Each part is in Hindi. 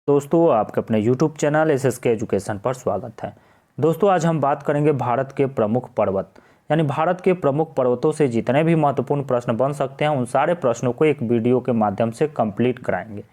दोस्तों आपके अपने YouTube चैनल SSK एजुकेशन पर स्वागत है। दोस्तों आज हम बात करेंगे भारत के प्रमुख पर्वत यानी भारत के प्रमुख पर्वतों से जितने भी महत्वपूर्ण प्रश्न बन सकते हैं उन सारे प्रश्नों को एक वीडियो के माध्यम से कंप्लीट कराएंगे।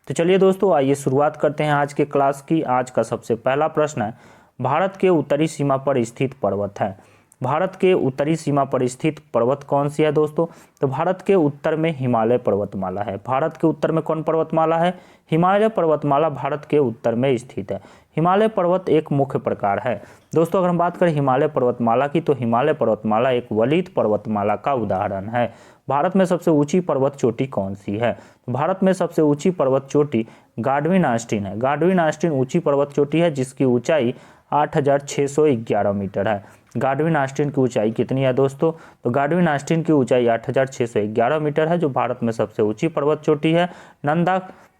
तो चलिए दोस्तों आइए शुरुआत करते हैं आज के क्लास की। आज का सबसे पहला प्रश्न है, भारत के उत्तरी सीमा पर स्थित पर्वत है। भारत के उत्तरी सीमा पर स्थित पर्वत कौन सी है दोस्तों? तो भारत के उत्तर में हिमालय पर्वतमाला है। भारत के उत्तर में कौन पर्वतमाला है? हिमालय पर्वतमाला भारत के उत्तर में स्थित है। हिमालय पर्वत एक मुख्य प्रकार है। दोस्तों अगर हम बात करें हिमालय पर्वतमाला की तो हिमालय पर्वतमाला एक वलित पर्वतमाला का उदाहरण है। भारत में सबसे ऊंची पर्वत चोटी कौन सी है? भारत में सबसे ऊंची पर्वत चोटी गाडविन आस्टीन है। गाडविन आस्टीन ऊंची पर्वत चोटी है जिसकी ऊंचाई 8611 मीटर है। गाडविन आस्टीन की ऊंचाई कितनी है दोस्तों? तो गाडविन आस्टीन की ऊंचाई 8611 मीटर है जो भारत में सबसे ऊंची पर्वत चोटी है।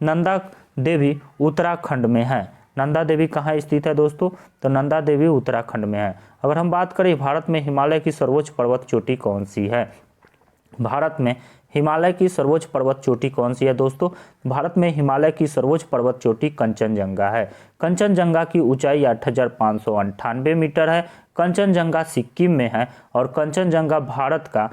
नंदा देवी उत्तराखंड में है। नंदा देवी कहाँ स्थित है दोस्तों? तो नंदा देवी उत्तराखंड में है। अगर हम बात करें भारत में हिमालय की सर्वोच्च पर्वत चोटी कौन सी है? भारत में हिमालय की सर्वोच्च पर्वत चोटी कौन सी है दोस्तों? भारत में हिमालय की सर्वोच्च पर्वत चोटी कंचनजंगा है। कंचनजंगा की ऊंचाई 8598 मीटर है। कंचनजंगा सिक्किम में है और कंचनजंगा भारत का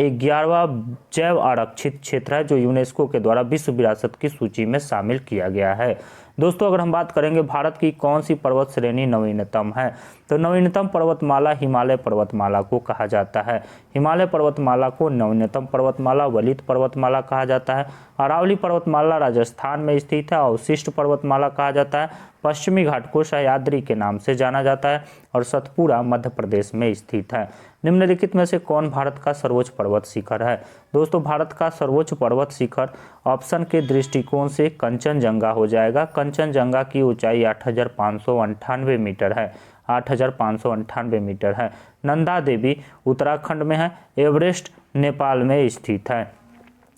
11वां जैव आरक्षित क्षेत्र है जो यूनेस्को के द्वारा विश्व विरासत की सूची में शामिल किया गया है। दोस्तों अगर हम बात करेंगे भारत की कौन सी पर्वत श्रेणी नवीनतम है, तो नवीनतम पर्वतमाला हिमालय पर्वतमाला को कहा जाता है। हिमालय पर्वतमाला को नवीनतम पर्वतमाला वलित पर्वतमाला कहा जाता है। अरावली पर्वतमाला राजस्थान में स्थित है। अवशिष्ट पर्वतमाला कहा जाता है। पश्चिमी घाट को सह्याद्री के नाम से जाना जाता है और सतपुरा मध्य प्रदेश में स्थित है। निम्नलिखित में से कौन भारत का सर्वोच्च पर्वत शिखर है? दोस्तों भारत का सर्वोच्च पर्वत शिखर ऑप्शन के दृष्टिकोण से कंचनजंगा हो जाएगा। कंचनजंगा की ऊंचाई 8598 मीटर है। 8598 मीटर है। नंदा देवी उत्तराखंड में है। एवरेस्ट नेपाल में स्थित है।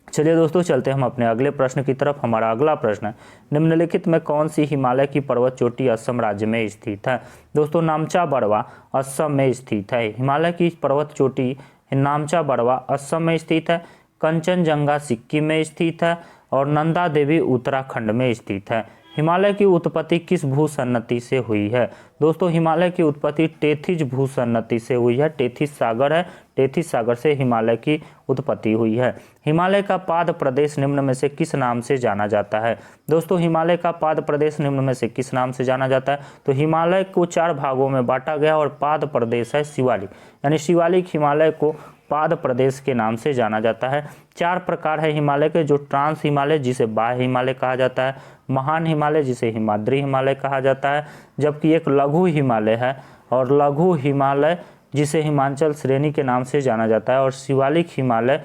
चलिए दोस्तों चलते हैं हम अपने अगले प्रश्न की तरफ। हमारा अगला प्रश्न है, निम्नलिखित में कौन सी हिमालय की पर्वत चोटी असम राज्य में स्थित है? दोस्तों नामचा बरवा असम में स्थित है। हिमालय की पर्वत चोटी नामचा बरवा असम में स्थित है। कंचनजंगा सिक्किम में स्थित है और नंदा देवी उत्तराखंड में स्थित है। हिमालय की उत्पत्ति किस भूसन्नति से हुई है? दोस्तों हिमालय की उत्पत्ति टेथिस भूसन्नति से हुई है। टेथिस सागर है। टेथिस सागर से हिमालय की उत्पत्ति हुई है। हिमालय का पाद प्रदेश निम्न में से किस नाम से जाना जाता है? दोस्तों हिमालय का पाद प्रदेश निम्न में से किस नाम से जाना जाता है? तो हिमालय को 4 भागों में बांटा गया और पाद प्रदेश है शिवालिक, यानी शिवालिक हिमालय को पाद प्रदेश के नाम से जाना जाता है। 4 प्रकार है हिमालय के, जो ट्रांस हिमालय जिसे बाह्य हिमालय कहा जाता है, महान हिमालय जिसे हिमाद्री हिमालय कहा जाता है, जबकि एक लघु हिमालय है और लघु हिमालय जिसे हिमाचल श्रेणी के नाम से जाना जाता है और शिवालिक हिमालय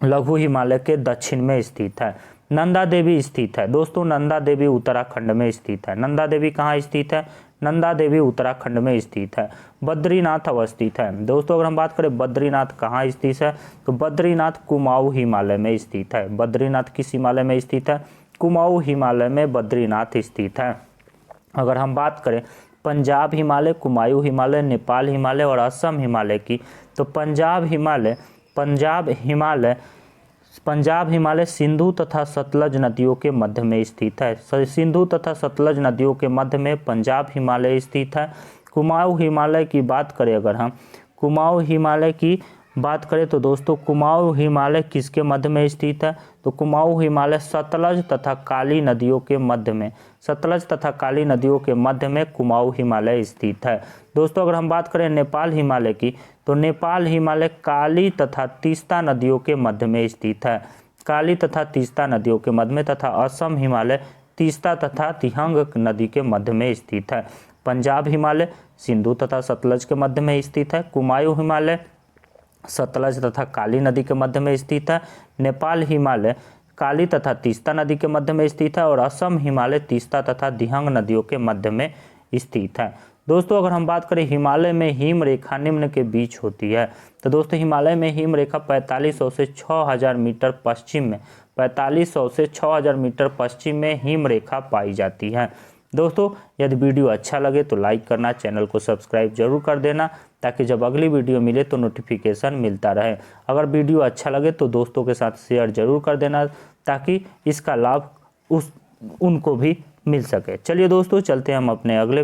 लघु हिमालय के दक्षिण में स्थित है। नंदा देवी स्थित है। दोस्तों नंदा देवी उत्तराखंड में स्थित है। नंदा देवी कहाँ स्थित है? नंदा देवी उत्तराखंड में स्थित है। बद्रीनाथ अवस्थित है। दोस्तों अगर हम बात करें बद्रीनाथ कहाँ स्थित है, तो बद्रीनाथ कुमाऊं हिमालय में स्थित है। बद्रीनाथ किस हिमालय में स्थित है? कुमाऊं हिमालय में बद्रीनाथ स्थित है। अगर हम बात करें पंजाब हिमालय, कुमाऊं हिमालय, नेपाल हिमालय और असम हिमालय की, तो पंजाब हिमालय सिंधु तथा सतलज नदियों के मध्य में स्थित है। सिंधु तथा सतलज नदियों के मध्य में पंजाब हिमालय स्थित है। कुमाऊं हिमालय की बात करें, अगर हम कुमाऊं हिमालय की बात करें तो दोस्तों कुमाऊं हिमालय किसके मध्य में स्थित है? तो कुमाऊं हिमालय सतलज तथा काली नदियों के मध्य में कुमाऊं हिमालय स्थित है। दोस्तों अगर हम बात करें नेपाल हिमालय की, तो नेपाल हिमालय काली तथा तीस्ता नदियों के मध्य में स्थित है। काली तथा तीस्ता नदियों के मध्य में। तथा असम हिमालय तीस्ता तथा तिहंग नदी के मध्य में स्थित है। पंजाब हिमालय सिंधु तथा सतलज के मध्य में स्थित है। कुमाऊं हिमालय सतलज तथा काली नदी के मध्य में स्थित है। नेपाल हिमालय काली तथा तीस्ता नदी के मध्य में स्थित है और असम हिमालय तीस्ता तथा दिहंग नदियों के मध्य में स्थित है। दोस्तों अगर हम बात करें हिमालय में हिम रेखा निम्न के बीच होती है, तो दोस्तों हिमालय में हिम रेखा 4500 से 6000 मीटर पश्चिम में 4500 से 6000 मीटर पश्चिम में हिम रेखा पाई जाती है। दोस्तों यदि वीडियो अच्छा लगे तो लाइक करना, चैनल को सब्सक्राइब जरूर कर देना ताकि जब अगली वीडियो मिले तो नोटिफिकेशन मिलता रहे। अगर वीडियो अच्छा लगे तो दोस्तों के साथ शेयर जरूर कर देना ताकि इसका लाभ उनको भी मिल सके। चलिए दोस्तों, चलते हैं हम अपने अगले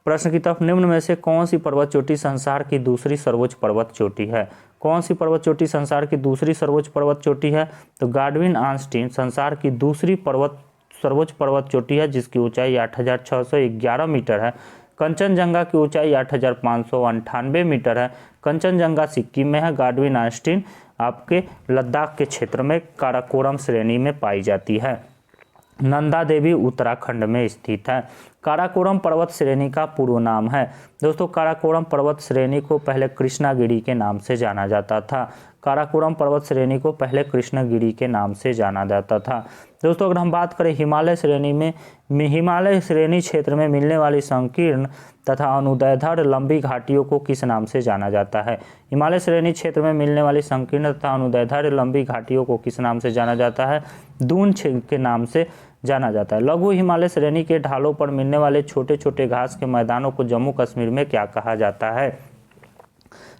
प्रश्न की तरफ। निम्न में से कौन सी पर्वत चोटी संसार की दूसरी सर्वोच्च पर्वत चोटी है? कौन सी पर्वत चोटी संसार की दूसरी सर्वोच्च पर्वत चोटी है? तो गार्डविन आस्टीन संसार की दूसरी सर्वोच्च पर्वत चोटी है, जिसकी ऊंचाई 8,611 मीटर है। कंचनजंगा की ऊंचाई 8,598 मीटर है। कंचनजंगा सिक्किम में है। गार्डविन आस्टीन आपके लद्दाख के क्षेत्र में काराकोरम श्रेणी में पाई जाती है। नंदा देवी उत्तराखंड में स्थित है। काराकोरम पर्वत श्रेणी का पूर्व नाम है। दोस्तों, काराकोरम पर्वत श्रेणी को पहले कृष्णागिरी के नाम से जाना जाता था। काराकोरम पर्वत श्रेणी को पहले कृष्णगिरी के नाम से जाना जाता था। दोस्तों, अगर हम बात करें हिमालय श्रेणी में, हिमालय श्रेणी क्षेत्र में मिलने वाली संकीर्ण तथा अनुदैर्ध्य लंबी घाटियों को किस नाम से जाना जाता है? हिमालय श्रेणी क्षेत्र में मिलने वाली संकीर्ण तथा अनुदैर्ध्य लंबी घाटियों को किस नाम से जाना जाता है? दून के नाम से जाना जाता है। लघु हिमालय श्रेणी के ढालों पर मिलने वाले छोटे छोटे घास के मैदानों को जम्मू कश्मीर में क्या कहा जाता है?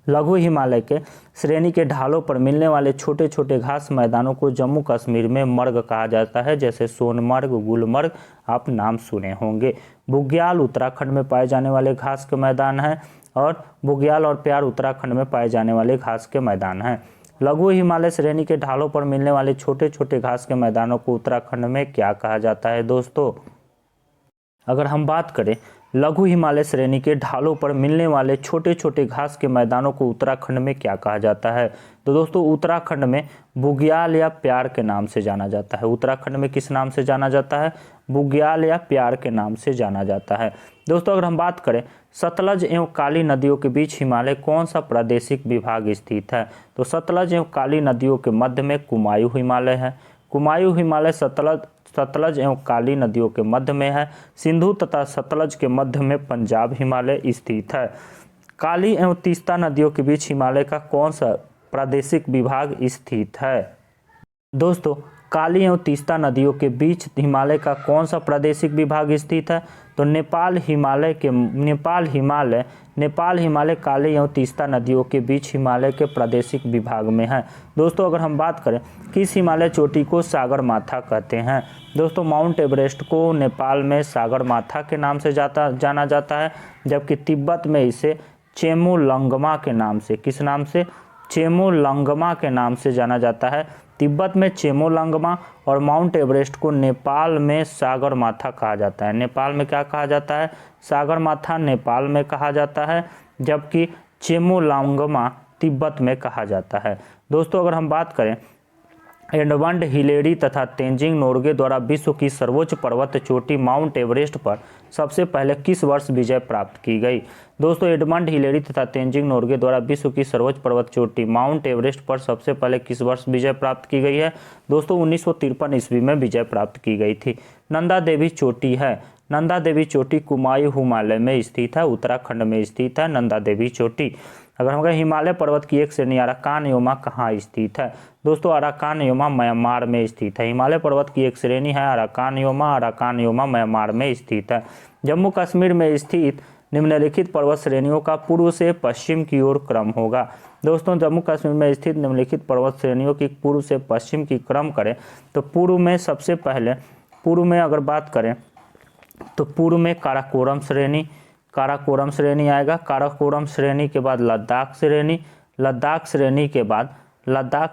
लघु हिमालय के श्रेणी के ढालों पर मिलने वाले छोटे छोटे घास मैदानों को जम्मू कश्मीर में मर्ग कहा जाता है, जैसे सोनमर्ग, गुलमर्ग आप नाम सुने होंगे। बुग्याल उत्तराखंड में पाए जाने वाले घास के मैदान हैं, और बुग्याल और प्यार उत्तराखंड में पाए जाने वाले घास के मैदान हैं। लघु हिमालय श्रेणी के ढालों पर मिलने वाले छोटे छोटे घास के मैदानों को उत्तराखंड में क्या कहा जाता है? दोस्तों, अगर हम बात करें लघु हिमालय श्रेणी के ढालों पर मिलने वाले छोटे छोटे घास के मैदानों को उत्तराखंड में क्या कहा जाता है? तो दोस्तों, उत्तराखंड में बुग्याल या प्यार के नाम से जाना जाता है। उत्तराखंड में किस नाम से जाना जाता है? बुग्याल या प्यार के नाम से जाना जाता है। दोस्तों, अगर हम बात करें सतलज एवं काली नदियों के बीच हिमालय कौन सा प्रादेशिक विभाग स्थित है? तो सतलज एवं काली नदियों के मध्य में कुमायूं हिमालय है। कुमायूं हिमालय सतलज एवं काली नदियों के मध्य में है। सिंधु तथा सतलज के मध्य में पंजाब हिमालय स्थित है। काली एवं तीस्ता नदियों के बीच हिमालय का कौन सा प्रादेशिक विभाग स्थित है? दोस्तों, काली एवं तीस्ता नदियों के बीच हिमालय का कौन सा प्रादेशिक विभाग स्थित है? तो नेपाल हिमालय काली एवं तीस्ता नदियों के बीच हिमालय के प्रादेशिक विभाग में है। दोस्तों, अगर हम बात करें किस हिमालय चोटी को सागर माथा कहते हैं? दोस्तों, माउंट एवरेस्ट को नेपाल में सागर माथा के नाम से जाना जाता है, जबकि तिब्बत में इसे चेमोलंगमा के नाम से, किस नाम से? चेमोलंगमा के नाम से जाना जाता है। तिब्बत में चेमोलंगमा और माउंट एवरेस्ट को नेपाल में सागर माथा कहा जाता है। नेपाल में क्या कहा जाता है? सागर माथा नेपाल में कहा जाता है, जबकि चेमोलंगमा तिब्बत में कहा जाता है। दोस्तों, अगर हम बात करें एडमंड हिलेरी तथा तेंजिंग नोर्गे द्वारा विश्व की सर्वोच्च पर्वत चोटी माउंट एवरेस्ट पर सबसे पहले किस वर्ष विजय प्राप्त की गई? दोस्तों, एडमंड हिलेरी तथा तेंजिंग नोर्गे द्वारा विश्व की सर्वोच्च पर्वत चोटी माउंट एवरेस्ट पर सबसे पहले किस वर्ष विजय प्राप्त की गई है? दोस्तों, 1953 ईस्वी में विजय प्राप्त की गई थी। नंदा देवी चोटी है। नंदा देवी चोटी कुमायूं हिमालय में स्थित है, उत्तराखंड में स्थित है नंदा देवी चोटी। अगर हम कहें हिमालय पर्वत की एक श्रेणी अराकान योमा कहाँ स्थित है? दोस्तों, अराकान योमा म्यांमार में स्थित है। हिमालय पर्वत की एक श्रेणी है अराकान योमा म्यांमार में स्थित है। जम्मू कश्मीर में स्थित निम्नलिखित पर्वत श्रेणियों का पूर्व से पश्चिम की ओर क्रम होगा। दोस्तों, जम्मू कश्मीर में स्थित निम्नलिखित पर्वत श्रेणियों की पूर्व से पश्चिम की क्रम करें तो पूर्व में सबसे पहले अगर बात करें तो पूर्व में काराकोरम श्रेणी आएगा। काराकोरम श्रेणी के बाद लद्दाख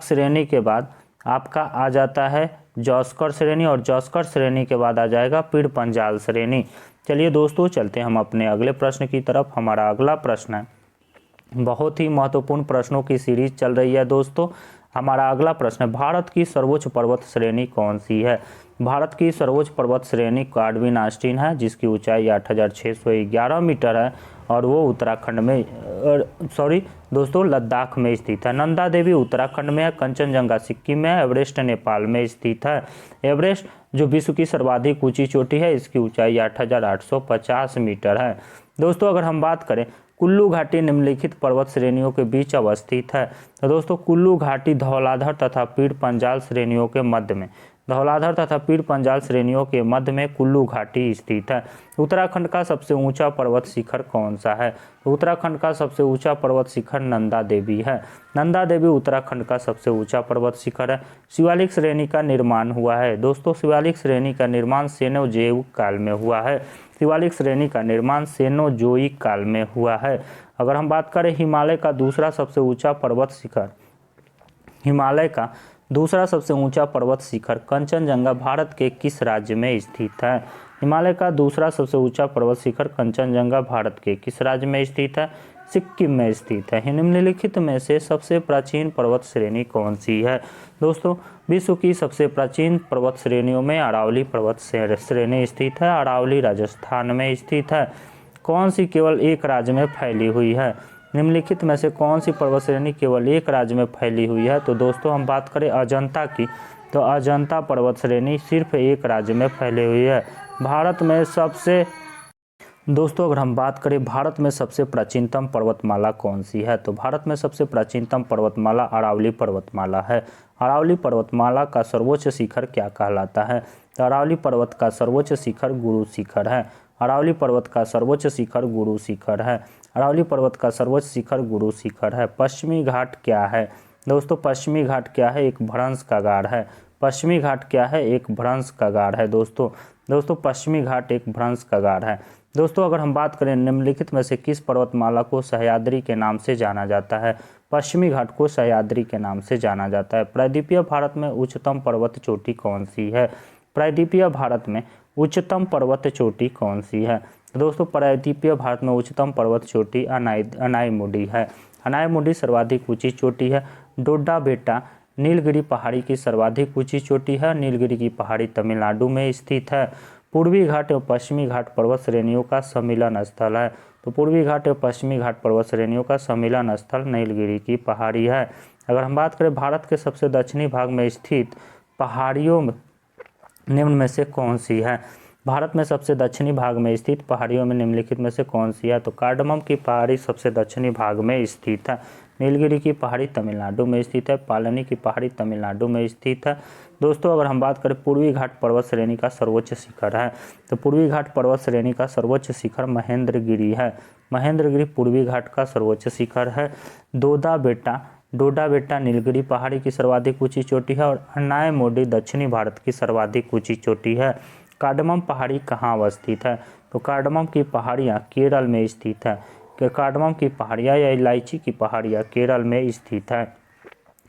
श्रेणी के बाद आपका आ जाता है जौस्कर श्रेणी, और जौस्कर श्रेणी के बाद आ जाएगा पीड़ पंजाल श्रेणी। चलिए दोस्तों, चलते हैं हम अपने अगले प्रश्न की तरफ। हमारा अगला प्रश्न है, बहुत ही महत्वपूर्ण प्रश्नों की सीरीज चल रही है दोस्तों। हमारा अगला प्रश्न है, भारत की सर्वोच्च पर्वत श्रेणी कौन सी है? भारत की सर्वोच्च पर्वत श्रेणी गार्डविन आस्टीन है, जिसकी ऊंचाई 8,611 मीटर है, और वो उत्तराखंड में दोस्तों लद्दाख में स्थित है। नंदा देवी उत्तराखंड में है। कंचनजंगा सिक्किम में है। एवरेस्ट नेपाल में स्थित है। एवरेस्ट जो विश्व की सर्वाधिक ऊंची चोटी है, इसकी ऊंचाई 8,850 मीटर है। दोस्तों, अगर हम बात करें कुल्लू घाटी निम्नलिखित पर्वत श्रेणियों के बीच अवस्थित है। तो दोस्तों, कुल्लू घाटी धौलाधर तथा पीड़ पंजाल श्रेणियों के मध्य में। धौलाधर तथा पीर पंजाल श्रेणियों के मध्य में कुल्लू घाटी स्थित है। उत्तराखंड का सबसे ऊंचा पर्वत शिखर कौन सा है? तो उत्तराखंड का सबसे ऊंचा पर्वत शिखर नंदा देवी है। नंदा देवी उत्तराखंड का सबसे ऊंचा पर्वत शिखर है। शिवालिक श्रेणी का निर्माण हुआ है। दोस्तों, शिवालिक श्रेणी का निर्माण सेनोजोइक काल में हुआ है। शिवालिक श्रेणी का निर्माण सेनोजोइक काल में हुआ है। अगर हम बात करें हिमालय का दूसरा सबसे ऊंचा पर्वत शिखर, हिमालय का दूसरा सबसे ऊंचा पर्वत शिखर कंचनजंगा भारत के किस राज्य में स्थित है? हिमालय का दूसरा सबसे ऊंचा पर्वत शिखर कंचनजंगा भारत के किस राज्य में स्थित है? सिक्किम में स्थित है। निम्नलिखित में से सबसे प्राचीन पर्वत श्रेणी कौन सी है? दोस्तों, विश्व की सबसे प्राचीन पर्वत श्रेणियों में अरावली पर्वत श्रेणी स्थित है। अरावली राजस्थान में स्थित है। कौन सी केवल एक राज्य में फैली हुई है? निम्नलिखित में से कौन सी पर्वत श्रेणी केवल एक राज्य में फैली हुई है? तो दोस्तों, हम बात करें अजंता की, तो अजंता पर्वत श्रेणी सिर्फ एक राज्य में फैली हुई है। भारत में सबसे दोस्तों अगर हम बात करें भारत में सबसे प्राचीनतम पर्वतमाला कौन सी है? तो भारत में सबसे प्राचीनतम पर्वतमाला अरावली पर्वतमाला है। अरावली पर्वतमाला का सर्वोच्च शिखर क्या कहलाता है? तो अरावली पर्वत का सर्वोच्च शिखर गुरु शिखर है। अरावली पर्वत का सर्वोच्च शिखर गुरु शिखर है। अरावली पर्वत का सर्वोच्च शिखर गुरु शिखर है। पश्चिमी घाट क्या है? दोस्तों, पश्चिमी घाट क्या है? एक भ्रंश का गाढ़ है। पश्चिमी घाट क्या है? एक भ्रंश का गाढ़ है। दोस्तों पश्चिमी घाट एक भ्रंश का गाढ़ है। दोस्तों, अगर हम बात करें निम्नलिखित में से किस पर्वतमाला को सह्याद्री के नाम से जाना जाता है? पश्चिमी घाट को सह्याद्री के नाम से जाना जाता है। प्रायद्वीपीय भारत में उच्चतम पर्वत चोटी कौन सी है? प्रायद्वीपीय भारत में उच्चतम पर्वत चोटी कौन सी है? दोस्तों, प्रायद्वीपीय भारत में उच्चतम पर्वत चोटी अनायमुडी है। अनायमुडी सर्वाधिक ऊंची चोटी है। डोडा बेटा नीलगिरी पहाड़ी की सर्वाधिक ऊंची चोटी है। नीलगिरी की पहाड़ी तमिलनाडु में स्थित है। पूर्वी घाट एवं पश्चिमी घाट पर्वत श्रेणियों का सम्मिलन स्थल है। तो पूर्वी घाट एवं पश्चिमी घाट पर्वत श्रेणियों का सम्मिलन स्थल नीलगिरी की पहाड़ी है। अगर हम बात करें भारत के सबसे दक्षिणी भाग में स्थित पहाड़ियों निम्न में से कौन सी है? भारत में सबसे दक्षिणी भाग में स्थित पहाड़ियों में निम्नलिखित में से कौन सी है? तो कार्डमम की पहाड़ी सबसे दक्षिणी भाग में स्थित है। नीलगिरी की पहाड़ी तमिलनाडु में स्थित है। पालनी की पहाड़ी तमिलनाडु में स्थित है। दोस्तों, अगर हम बात करें पूर्वी घाट पर्वत श्रेणी का सर्वोच्च शिखर है, तो पूर्वी घाट पर्वत श्रेणी का सर्वोच्च शिखर महेंद्रगिरी है। महेंद्रगिरी पूर्वी घाट का सर्वोच्च शिखर है। डोडा बेटा नीलगिरी पहाड़ी की सर्वाधिक ऊंची चोटी है और अनायमुडी दक्षिणी भारत की सर्वाधिक ऊंची चोटी है। कार्डमम पहाड़ी कहाँ अवस्थित है? तो कार्डमम की पहाड़ियाँ केरल में स्थित है। कार्डमम की पहाड़ियाँ या इलायची की पहाड़ियाँ केरल में स्थित है।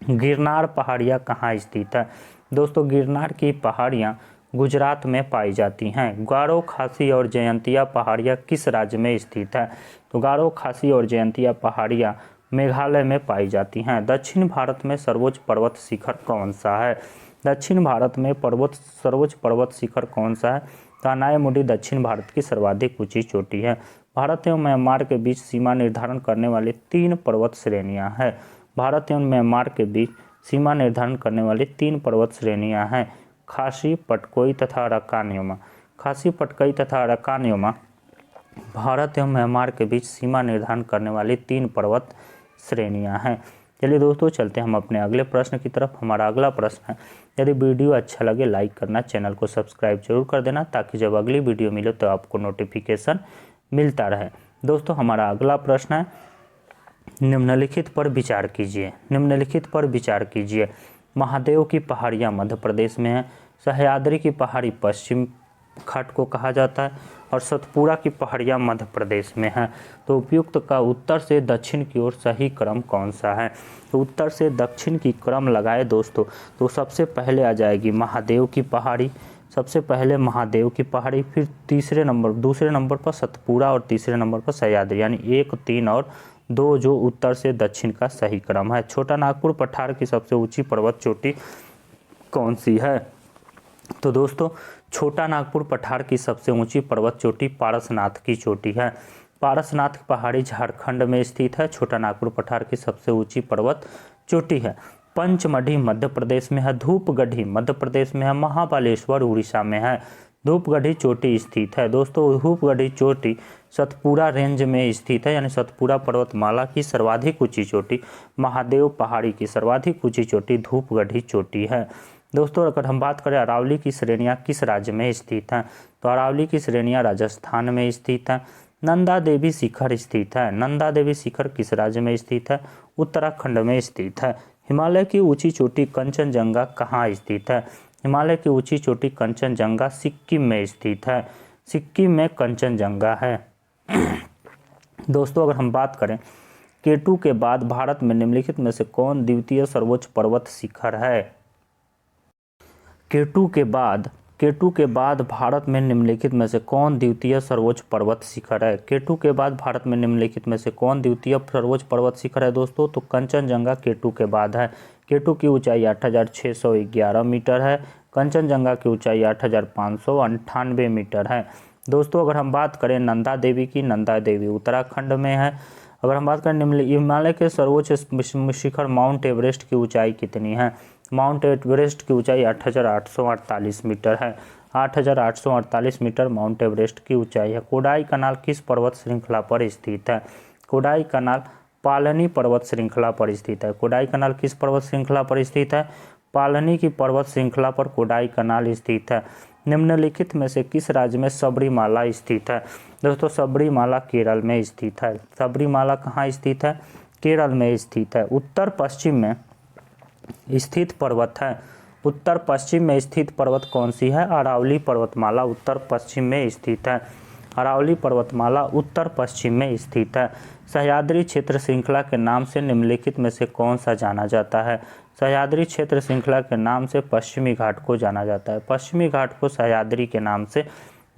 गिरनार पहाड़ियाँ कहाँ स्थित है? दोस्तों, गिरनार की पहाड़ियाँ गुजरात में पाई जाती हैं। गारो, खासी और जयंतिया पहाड़ियाँ किस राज्य में स्थित है? तो गारो, खासी और जयंतिया पहाड़ियाँ मेघालय में पाई जाती हैं। दक्षिण भारत में सर्वोच्च पर्वत शिखर कौन सा है? दक्षिण भारत में सर्वोच्च पर्वत शिखर कौन सा है? तो अनायमुडी दक्षिण भारत की सर्वाधिक ऊंची चोटी है। भारत एवं म्यांमार के बीच सीमा निर्धारण करने वाली 3 पर्वत श्रेणियां हैं। भारत एवं म्यांमार के बीच सीमा निर्धारण करने वाली 3 पर्वत श्रेणियां हैं। खासी, पटकोई तथा अराकानयुमा। खासी, पटकोई तथा अराकानयुमा भारत एवं म्यांमार के बीच सीमा निर्धारण करने वाली 3 पर्वत श्रेणियां हैं। चलिए दोस्तों, चलते हैं हम अपने अगले प्रश्न की तरफ। हमारा अगला प्रश्न है, यदि वीडियो अच्छा लगे लाइक करना, चैनल को सब्सक्राइब जरूर कर देना ताकि जब अगली वीडियो मिले तो आपको नोटिफिकेशन मिलता रहे। दोस्तों, हमारा अगला प्रश्न है, निम्नलिखित पर विचार कीजिए। निम्नलिखित पर विचार कीजिए। महादेव की पहाड़ियाँ मध्य प्रदेश में है। सह्याद्री की पहाड़ी पश्चिम घाट को कहा जाता है और सतपुड़ा की पहाड़ियाँ मध्य प्रदेश में है। तो उपयुक्त का उत्तर से दक्षिण की ओर सही क्रम कौन सा है? तो उत्तर से दक्षिण की क्रम लगाए दोस्तों, तो सबसे पहले आ जाएगी महादेव की पहाड़ी। सबसे पहले महादेव की पहाड़ी, फिर दूसरे नंबर पर सतपुड़ा और तीसरे नंबर पर सह्याद्री, यानी 1, 3 और 2 जो उत्तर से दक्षिण का सही क्रम है। छोटा नागपुर पठार की सबसे ऊंची पर्वत चोटी कौन सी है? तो दोस्तों, छोटा नागपुर पठार की सबसे ऊंची पर्वत चोटी पारसनाथ की चोटी है। पारसनाथ पहाड़ी झारखंड में स्थित है। छोटा नागपुर पठार की सबसे ऊंची पर्वत चोटी है। पंचमढ़ी मध्य प्रदेश में है। धूपगढ़ी मध्य प्रदेश में है। महाबलेश्वर उड़ीसा में है। धूपगढ़ी चोटी स्थित है। दोस्तों, धूपगढ़ी चोटी सतपुड़ा रेंज में स्थित है, यानी सतपुड़ा पर्वतमाला की सर्वाधिक ऊंची चोटी। महादेव पहाड़ी की सर्वाधिक ऊंची चोटी धूपगढ़ी चोटी है। दोस्तों अगर हम बात करें अरावली की श्रेणियाँ किस राज्य में स्थित हैं, तो अरावली की श्रेणियाँ राजस्थान में स्थित हैं। नंदा देवी शिखर स्थित है, नंदा देवी शिखर किस राज्य में स्थित है, उत्तराखंड में स्थित है। हिमालय की ऊंची चोटी कंचनजंगा कहाँ स्थित है, हिमालय की ऊंची चोटी कंचनजंगा सिक्किम में स्थित है, सिक्किम में कंचनजंगा है। दोस्तों अगर हम बात करें केटू के बाद भारत में निम्नलिखित में से कौन द्वितीय सर्वोच्च पर्वत शिखर है, केटू के बाद भारत में निम्नलिखित में से कौन द्वितीय सर्वोच्च पर्वत शिखर है, केटू के बाद भारत में निम्नलिखित में से कौन द्वितीय सर्वोच्च पर्वत शिखर है दोस्तों, तो कंचनजंगा केटू के बाद है। केटू की ऊंचाई 8,611 मीटर है, कंचनजंगा की ऊंचाई 8,598 मीटर है। दोस्तों अगर हम बात करें नंदा देवी की, नंदा देवी उत्तराखंड में है। अगर हम बात करें हिमालय के सर्वोच्च शिखर माउंट एवरेस्ट की ऊंचाई कितनी है, माउंट एवरेस्ट की ऊंचाई 8,848 मीटर है, 8,848 मीटर माउंट एवरेस्ट की ऊंचाई है। कोडाई कनाल किस पर्वत श्रृंखला पर स्थित है, कोडाई कनाल पालनी पर्वत श्रृंखला पर स्थित है। कोडाई कनाल किस पर्वत श्रृंखला पर स्थित है, पालनी की पर्वत श्रृंखला पर कोडाई कनाल स्थित है। निम्नलिखित में से किस राज्य में सबरीमाला स्थित है, दोस्तों सबरीमाला केरल में स्थित है। सबरीमाला कहाँ स्थित है, केरल में स्थित है। उत्तर पश्चिम में स्थित पर्वत है, उत्तर पश्चिम में स्थित पर्वत कौन सी है, अरावली पर्वतमाला उत्तर पश्चिम में स्थित है, अरावली पर्वतमाला उत्तर पश्चिम में स्थित है। सह्याद्री क्षेत्र श्रृंखला के नाम से निम्नलिखित में से कौन सा जाना जाता है, सह्याद्री क्षेत्र श्रृंखला के नाम से पश्चिमी घाट को जाना जाता है, पश्चिमी घाट को सह्याद्री के नाम से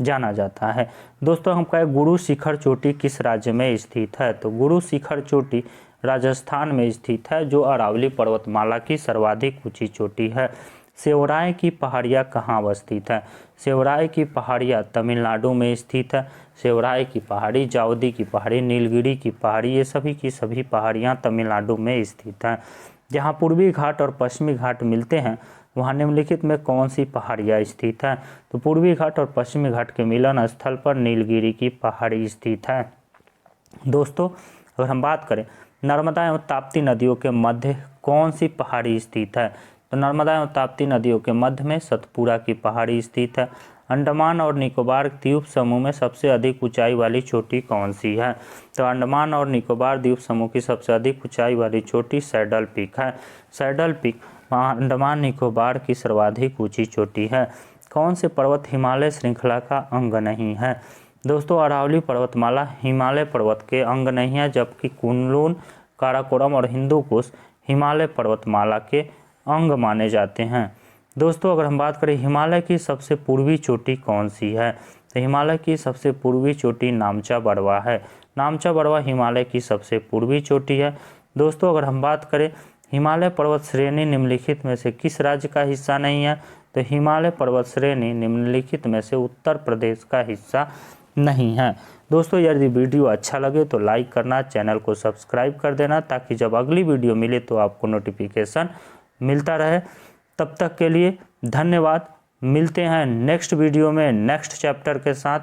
जाना जाता है। दोस्तों हम कहें गुरु शिखर चोटी किस राज्य में स्थित है, तो गुरु शिखर चोटी राजस्थान में स्थित है, जो अरावली पर्वतमाला की सर्वाधिक ऊंची चोटी है। सेवराय की पहाड़ियाँ कहाँ अवस्थित है, सेवराय की पहाड़ियाँ तमिलनाडु में स्थित है। सेवराय की पहाड़ी, जावदी की पहाड़ी, नीलगिरी की पहाड़ी, ये सभी की सभी पहाड़ियाँ तमिलनाडु में स्थित हैं। जहाँ पूर्वी घाट और पश्चिमी घाट मिलते हैं वहाँ निम्नलिखित में कौन सी पहाड़ियाँ स्थित हैं, तो पूर्वी घाट और पश्चिमी घाट के मिलन स्थल पर नीलगिरी की पहाड़ी स्थित है। दोस्तों अगर हम बात करें नर्मदा एवं ताप्ती नदियों के मध्य कौन सी पहाड़ी स्थित है, तो नर्मदा एवं ताप्ती नदियों के मध्य में सतपुरा की पहाड़ी स्थित है। अंडमान और निकोबार द्वीप समूह में सबसे अधिक ऊंचाई वाली चोटी कौन सी है, तो अंडमान और निकोबार द्वीप समूह की सबसे अधिक ऊंचाई वाली चोटी सैडल पीक है। सैडल पीक अंडमान निकोबार की सर्वाधिक ऊंची चोटी है। कौन से पर्वत हिमालय श्रृंखला का अंग नहीं है, दोस्तों अरावली पर्वतमाला हिमालय पर्वत के अंग नहीं है, जबकि कुनलुन, काराकोरम और हिंदुकुश हिमालय पर्वतमाला के अंग माने जाते हैं। दोस्तों अगर हम बात करें हिमालय की सबसे पूर्वी चोटी कौन सी है, तो हिमालय की सबसे पूर्वी चोटी नामचा बरवा है। नामचा बरवा हिमालय की सबसे पूर्वी चोटी है। दोस्तों अगर हम बात करें हिमालय पर्वत श्रेणी निम्नलिखित में से किस राज्य का हिस्सा नहीं है, तो हिमालय पर्वत श्रेणी निम्नलिखित में से उत्तर प्रदेश का हिस्सा नहीं है। दोस्तों यदि वीडियो अच्छा लगे तो लाइक करना, चैनल को सब्सक्राइब कर देना, ताकि जब अगली वीडियो मिले तो आपको नोटिफिकेशन मिलता रहे। तब तक के लिए धन्यवाद। मिलते हैं नेक्स्ट वीडियो में नेक्स्ट चैप्टर के साथ।